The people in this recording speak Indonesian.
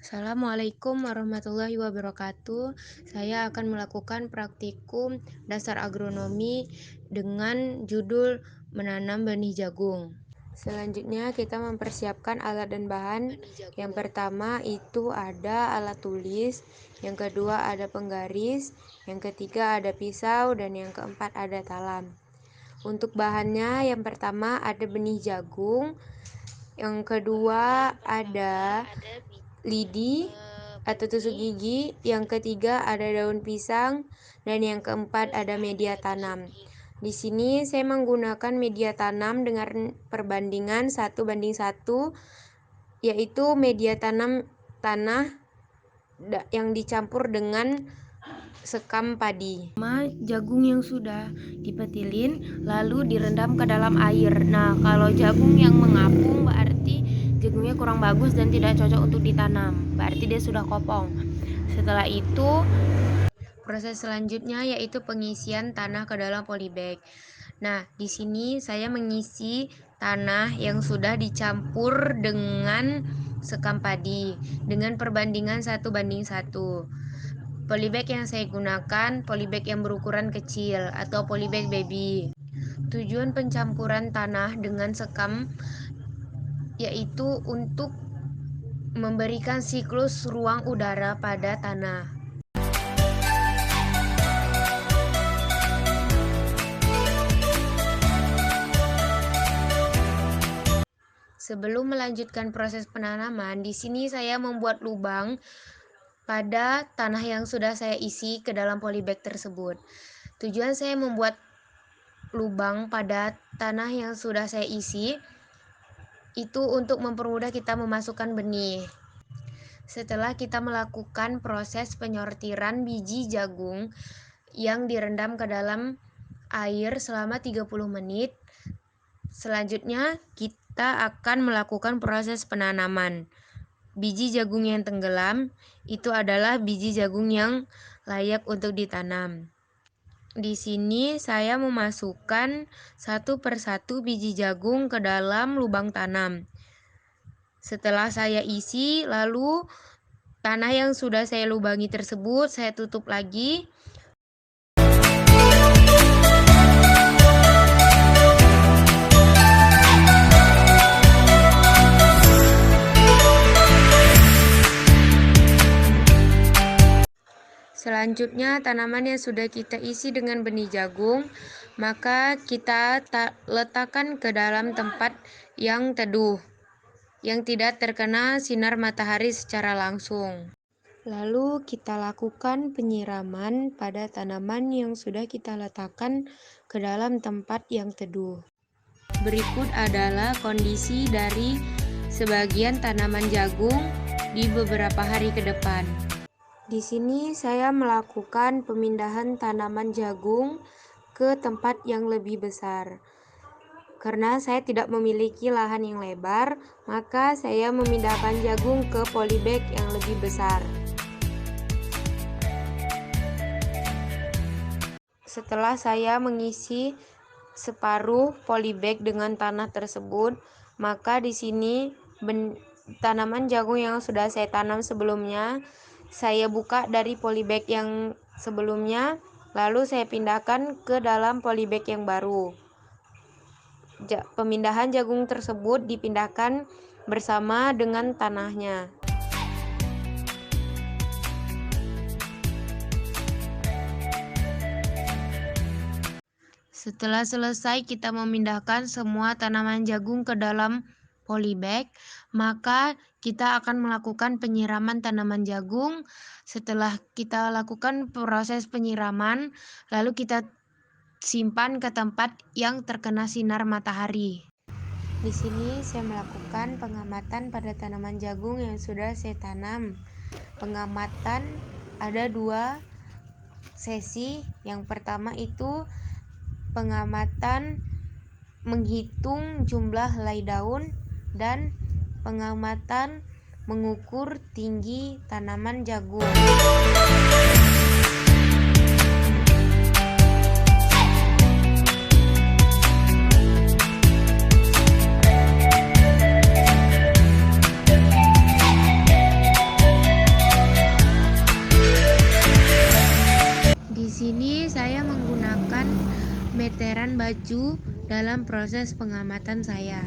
Assalamualaikum warahmatullahi wabarakatuh. Saya akan melakukan praktikum dasar agronomi dengan judul menanam benih jagung. Selanjutnya kita mempersiapkan alat dan bahan. Yang pertama itu ada alat tulis, yang kedua ada penggaris, yang ketiga ada pisau, dan yang keempat ada talam. Untuk bahannya, yang pertama ada benih jagung, yang kedua ada lidi atau tusuk gigi, yang ketiga ada daun pisang, dan yang keempat ada media tanam. Di sini saya menggunakan media tanam dengan perbandingan 1:1, yaitu media tanam tanah yang dicampur dengan sekam padi. Jagung yang sudah dipetilin lalu direndam ke dalam air. Nah, kalau jagung yang mengapung berarti jagungnya kurang bagus dan tidak cocok untuk ditanam. Berarti dia sudah kopong. Setelah itu, proses selanjutnya yaitu pengisian tanah ke dalam polybag. Nah, di sini saya mengisi tanah yang sudah dicampur dengan sekam padi dengan perbandingan 1:1. Polybag yang saya gunakan polybag yang berukuran kecil atau polybag baby. Tujuan pencampuran tanah dengan sekam yaitu untuk memberikan siklus ruang udara pada tanah. Sebelum melanjutkan proses penanaman, di sini saya membuat lubang pada tanah yang sudah saya isi ke dalam polybag tersebut. Tujuan saya membuat lubang pada tanah yang sudah saya isi itu untuk mempermudah kita memasukkan benih. Setelah kita melakukan proses penyortiran biji jagung yang direndam ke dalam air selama 30 menit, selanjutnya kita akan melakukan proses penanaman. Biji jagung yang tenggelam itu adalah biji jagung yang layak untuk ditanam. Di sini saya memasukkan satu persatu biji jagung ke dalam lubang tanam. Setelah saya isi, lalu tanah yang sudah saya lubangi tersebut saya tutup lagi. Selanjutnya, tanaman yang sudah kita isi dengan benih jagung, maka kita letakkan ke dalam tempat yang teduh, yang tidak terkena sinar matahari secara langsung. Lalu kita lakukan penyiraman pada tanaman yang sudah kita letakkan ke dalam tempat yang teduh. Berikut adalah kondisi dari sebagian tanaman jagung di beberapa hari ke depan. Di sini saya melakukan pemindahan tanaman jagung ke tempat yang lebih besar. Karena saya tidak memiliki lahan yang lebar, maka saya memindahkan jagung ke polybag yang lebih besar. Setelah saya mengisi separuh polybag dengan tanah tersebut, maka di sini tanaman jagung yang sudah saya tanam sebelumnya saya buka dari polybag yang sebelumnya, lalu saya pindahkan ke dalam polybag yang baru. Pemindahan jagung tersebut dipindahkan bersama dengan tanahnya. Setelah selesai kita memindahkan semua tanaman jagung ke dalam polybag, maka kita akan melakukan penyiraman tanaman jagung. Setelah kita lakukan proses penyiraman, lalu kita simpan ke tempat yang terkena sinar matahari. Di sini saya melakukan pengamatan pada tanaman jagung yang sudah saya tanam. Pengamatan ada 2 sesi. Yang pertama itu pengamatan menghitung jumlah helai daun dan pengamatan mengukur tinggi tanaman jagung. meteran baju dalam proses pengamatan saya.